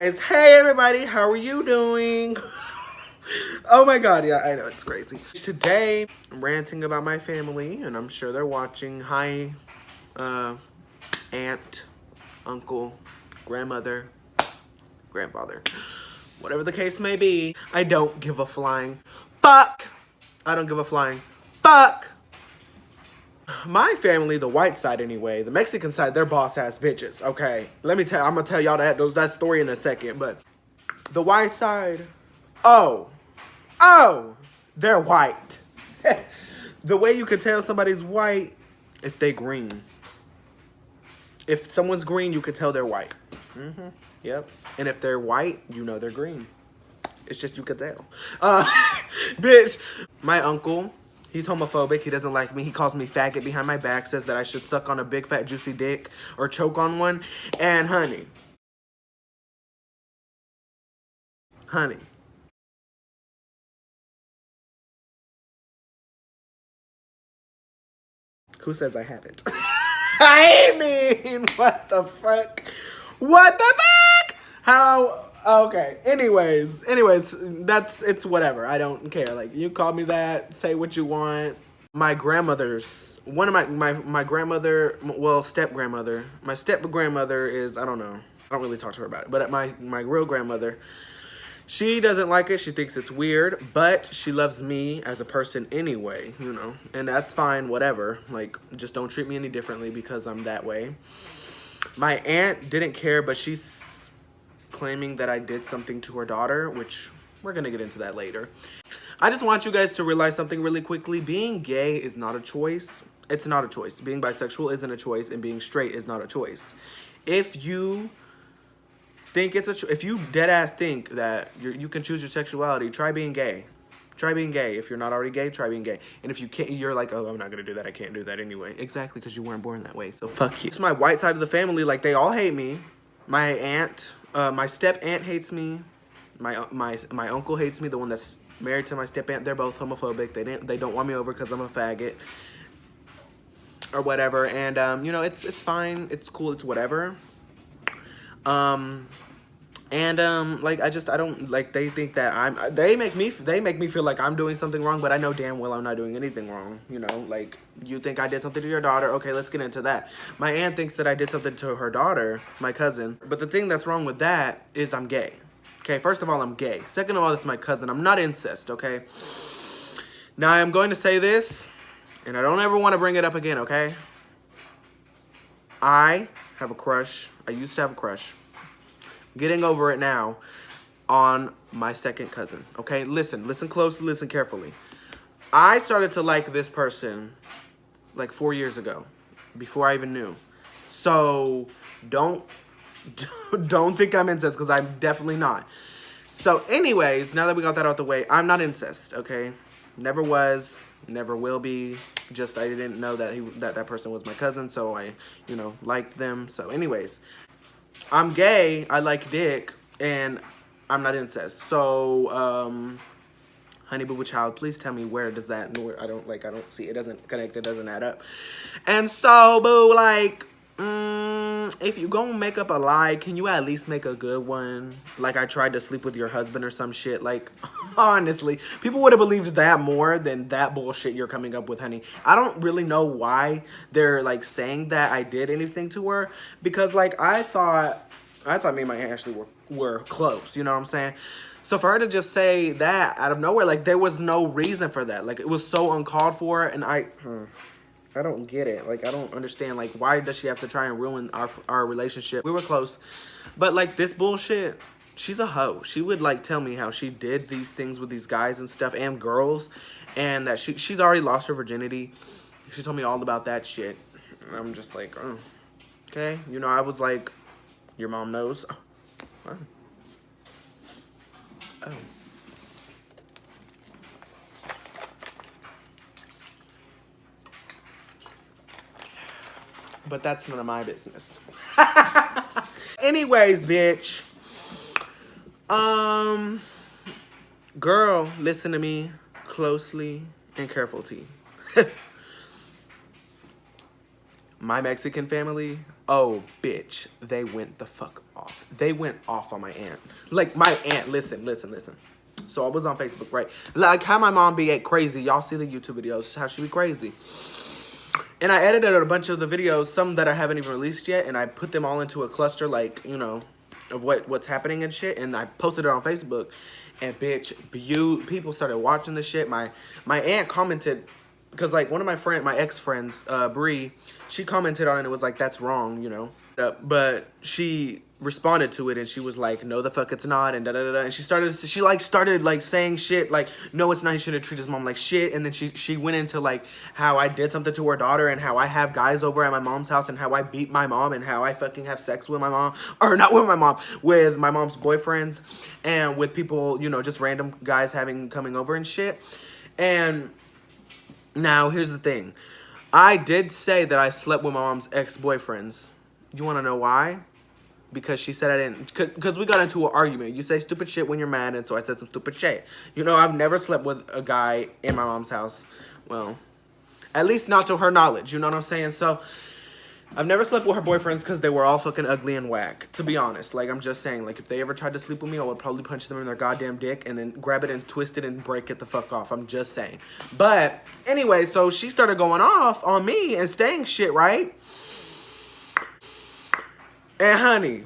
Hey everybody, how are you doing? Oh my god, yeah, I know, it's crazy. Today, I'm ranting about my family, and I'm sure they're watching. Hi, aunt, uncle, grandmother, grandfather. Whatever the case may be, I don't give a flying fuck. I don't give a flying fuck. My family, the white side anyway, the Mexican side, they're boss ass bitches, okay? I'm gonna tell y'all that story in a second, but the white side, oh, they're white. The way you can tell somebody's white, if they green. If someone's green, you could tell they're white. Yep. And if they're white, you know they're green. It's just you could tell. Bitch, my uncle, he's homophobic. He doesn't like me. He calls me faggot behind my back, says that I should suck on a big fat juicy dick or choke on one. And honey, who says I haven't? I mean, what the fuck? What the fuck? How? Okay. Anyways, it's whatever. I don't care. Like, you call me that, say what you want. My grandmother's, one of my grandmother, well, step-grandmother. My step-grandmother is, I don't know. I don't really talk to her about it. But my real grandmother, she doesn't like it. She thinks it's weird, but she loves me as a person anyway, you know. And that's fine, whatever. Like, just don't treat me any differently because I'm that way. My aunt didn't care, but she's claiming that I did something to her daughter, which we're gonna get into that later. I just want you guys to realize something really quickly. Being gay is not a choice. It's not a choice. Being bisexual isn't a choice, and being straight is not a choice. If you think it's if you dead ass think that you can choose your sexuality, try being gay. Try being gay. If you're not already gay, try being gay. And if you can't, you're like, oh, I'm not gonna do that. I can't do that anyway. Exactly, because you weren't born that way. So fuck you. It's my white side of the family. Like, they all hate me. My aunt, my step aunt hates me. My uncle hates me. The one that's married to my step aunt. They're both homophobic. They don't want me over because I'm a faggot or whatever. And you know, it's fine. It's cool. It's whatever. Like, I don't, like, they think that they make me feel like I'm doing something wrong, but I know damn well I'm not doing anything wrong, you know. Like, you think I did something to your daughter, okay, let's get into that. My aunt thinks that I did something to her daughter, my cousin, but the thing that's wrong with that is I'm gay. Okay, first of all, I'm gay. Second of all, it's my cousin. I'm not incest, okay? Now, I'm going to say this, and I don't ever want to bring it up again, okay? I have a crush. I used to have a crush. Getting over it now on my second cousin, okay? Listen closely, listen carefully. I started to like this person like 4 years ago, before I even knew. So don't think I'm incest, because I'm definitely not. So anyways, now that we got that out the way, I'm not incest, okay? Never was, never will be. Just I didn't know that that person was my cousin, so I, you know, liked them. So anyways, I'm gay, I like dick, and I'm not incest. So, honey boo boo child, please tell me where does that, I don't see, it doesn't connect, it doesn't add up. And so, boo, like, if you gonna make up a lie, can you at least make a good one? Like, I tried to sleep with your husband or some shit. Like, honestly, people would have believed that more than that bullshit you're coming up with, honey. I don't really know why they're, like, saying that I did anything to her, because, like, I thought me and my aunt actually were close, you know what I'm saying? So for her to just say that out of nowhere, like, there was no reason for that. Like, it was so uncalled for, and I don't get it. Like, I don't understand. Like, why does she have to try and ruin our relationship? We were close. But, like, this bullshit, she's a hoe. She would, like, tell me how she did these things with these guys and stuff, and girls, and that she's already lost her virginity. She told me all about that shit. And I'm just like, oh, okay. You know, I was like, your mom knows. Oh. Oh. But that's none of my business. Anyways, bitch. Girl, listen to me closely and carefully. My Mexican family, oh, bitch, they went the fuck off. They went off on my aunt. Like, my aunt, listen. So I was on Facebook, right? Like, how my mom be crazy. Y'all see the YouTube videos, how she be crazy. And I edited a bunch of the videos, some that I haven't even released yet, and I put them all into a cluster, like, you know, of what's happening and shit, and I posted it on Facebook. And bitch, people started watching the shit. My aunt commented, because like one of my ex-friends, Bree, she commented on it and it was like, that's wrong, you know. But she responded to it and she was like, no the fuck it's not, and da-da-da-da. And she started saying shit like, no it's not, he shouldn't treat his mom like shit. And then she went into like how I did something to her daughter and how I have guys over at my mom's house and how I beat my mom and how I fucking have sex with my mom, or not with my mom, with my mom's boyfriends and with people, you know, just random guys coming over and shit. And now here's the thing, I did say that I slept with my mom's ex-boyfriends. You want to know why? Because she said I didn't, because we got into an argument. You say stupid shit when you're mad, and so I said some stupid shit. You know, I've never slept with a guy in my mom's house. Well, at least not to her knowledge, you know what I'm saying? So, I've never slept with her boyfriends because they were all fucking ugly and whack, to be honest. Like, I'm just saying, like, if they ever tried to sleep with me, I would probably punch them in their goddamn dick and then grab it and twist it and break it the fuck off. I'm just saying. But, anyway, so she started going off on me and saying shit, right? And honey,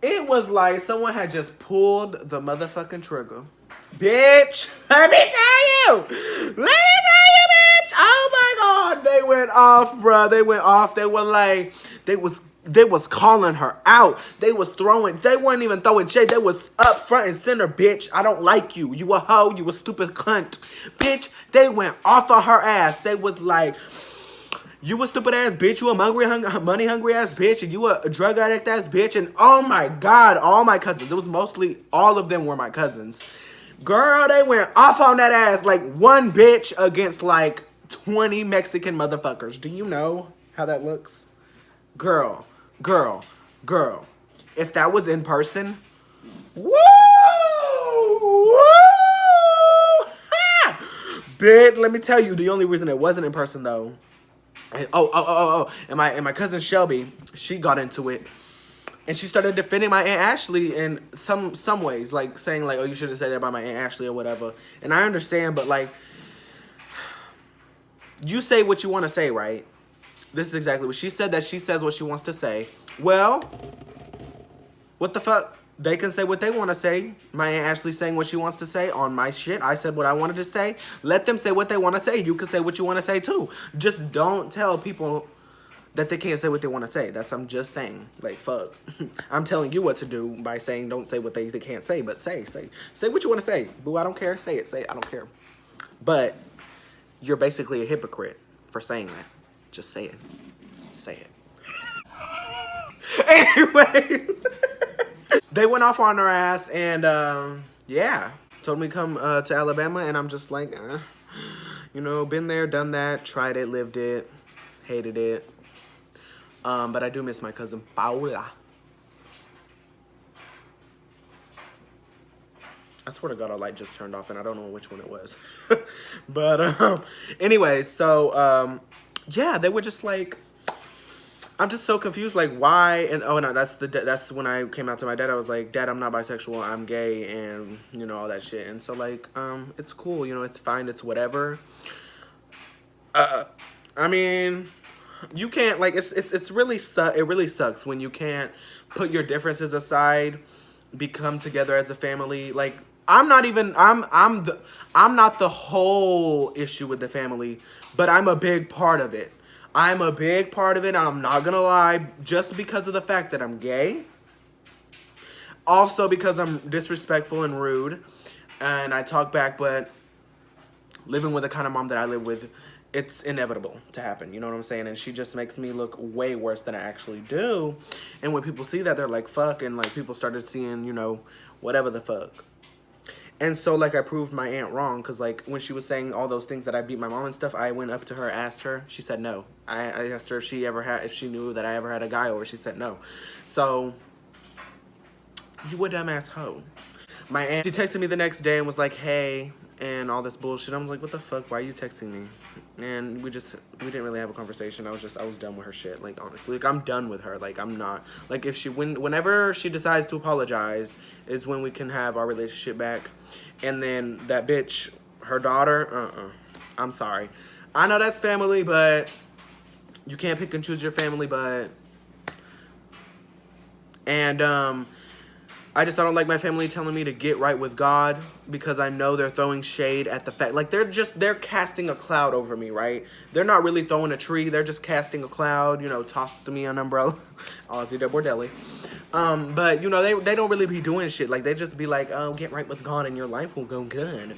it was like someone had just pulled the motherfucking trigger. Bitch, let me tell you, bitch. Oh my God, they went off, bruh. They went off. They were like, they was calling her out. They weren't even throwing shade. They was up front and center, bitch. I don't like you. You a hoe. You a stupid cunt. Bitch, they went off on her ass. They was like, you a stupid ass bitch, you a money hungry ass bitch, and you a drug addict ass bitch. And oh my God, all my cousins, it was mostly, all of them were my cousins. Girl, they went off on that ass like one bitch against like 20 Mexican motherfuckers. Do you know how that looks? Girl. If that was in person, woo! Ha! Bitch, let me tell you, the only reason it wasn't in person though, and and my cousin Shelby, she got into it, and she started defending my Aunt Ashley in some ways, like saying like, oh, you shouldn't say that about my Aunt Ashley or whatever. And I understand, but like, you say what you want to say, right? This is exactly what she said, that she says what she wants to say. Well, what the fuck? They can say what they want to say. My Aunt Ashley's saying what she wants to say on my shit. I said what I wanted to say. Let them say what they want to say. You can say what you want to say too. Just don't tell people that they can't say what they want to say. I'm just saying. Like, fuck. I'm telling you what to do by saying don't say what they can't say, but say what you want to say. Boo, I don't care. Say it. I don't care. But you're basically a hypocrite for saying that. Just say it. Say it. Anyway. They went off on her ass, and yeah, told me to come to Alabama, and I'm just like, you know, been there, done that, tried it, lived it, hated it. But I do miss my cousin Paula. I swear to God, our light just turned off, and I don't know which one it was. But anyway, so yeah, they were just like, I'm just so confused, like, why? And oh no, that's when I came out to my dad. I was like, Dad, I'm not bisexual, I'm gay, and you know, all that shit. And so like, it's cool, you know, it's fine, it's whatever. I mean, you can't, like, it really sucks when you can't put your differences aside, become together as a family. Like, I'm not the whole issue with the family, but I'm a big part of it. I'm a big part of it, and I'm not gonna lie, just because of the fact that I'm gay. Also because I'm disrespectful and rude, and I talk back, but living with the kind of mom that I live with, it's inevitable to happen, you know what I'm saying? And she just makes me look way worse than I actually do. And when people see that, they're like, fuck, and like people started seeing, you know, whatever the fuck. And so, like, I proved my aunt wrong, because, like, when she was saying all those things that I beat my mom and stuff, I went up to her, asked her. She said no. I asked her if she knew that I ever had a guy over. She said no. So, you a dumbass hoe. My aunt, she texted me the next day and was like, hey, and all this bullshit. I was like, what the fuck? Why are you texting me? And we didn't really have a conversation. I was done with her shit. Like, honestly, like, I'm done with her. Like, I'm not, like, if whenever she decides to apologize is when we can have our relationship back. And then that bitch, her daughter, I'm sorry. I know that's family, but you can't pick and choose your family, but, and, I just don't like my family telling me to get right with God because I know they're throwing shade at the fact. Like, they're casting a cloud over me, right? They're not really throwing a tree. They're just casting a cloud, you know, toss to me an umbrella. Ozzy de Bordelli. But, you know, they don't really be doing shit. Like, they just be like, oh, get right with God and your life will go good.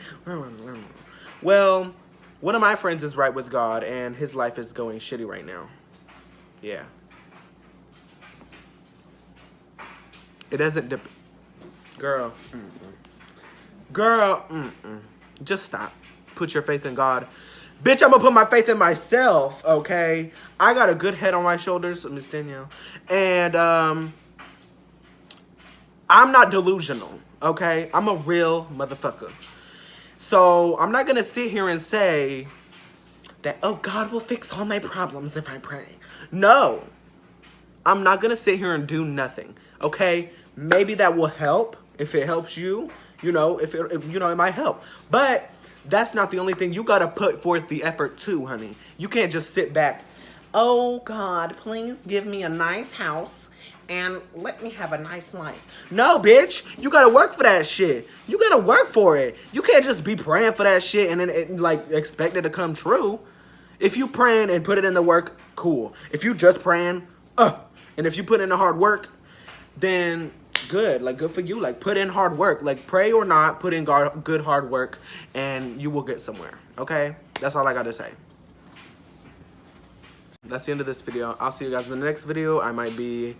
Well, one of my friends is right with God and his life is going shitty right now. Yeah. It doesn't Girl, girl, just stop. Put your faith in God. Bitch, I'm gonna put my faith in myself, okay? I got a good head on my shoulders, Miss Danielle. And, I'm not delusional, okay? I'm a real motherfucker. So, I'm not gonna sit here and say that, oh, God will fix all my problems if I pray. No. I'm not gonna sit here and do nothing, okay? Maybe that will help. If it helps you, you know, if you know, it might help. But that's not the only thing. You got to put forth the effort too, honey. You can't just sit back. Oh, God, please give me a nice house and let me have a nice life. No, bitch. You got to work for that shit. You got to work for it. You can't just be praying for that shit and then, like, expect it to come true. If you praying and put it in the work, cool. If you just praying, and if you put in the hard work, then good. Like, good for you. Like, put in hard work. Like, pray or not, put in good hard work, and you will get somewhere. Okay? That's all I got to say. That's the end of this video. I'll see you guys in the next video. I might be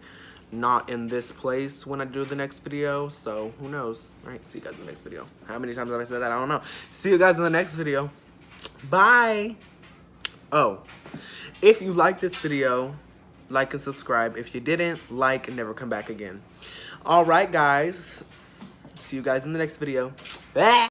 not in this place when I do the next video, so who knows? All right, see you guys in the next video. How many times have I said that? I don't know. See you guys in the next video. Bye. Oh, if you like this video, like and subscribe. If you didn't, like and never come back again. All right, guys. See you guys in the next video.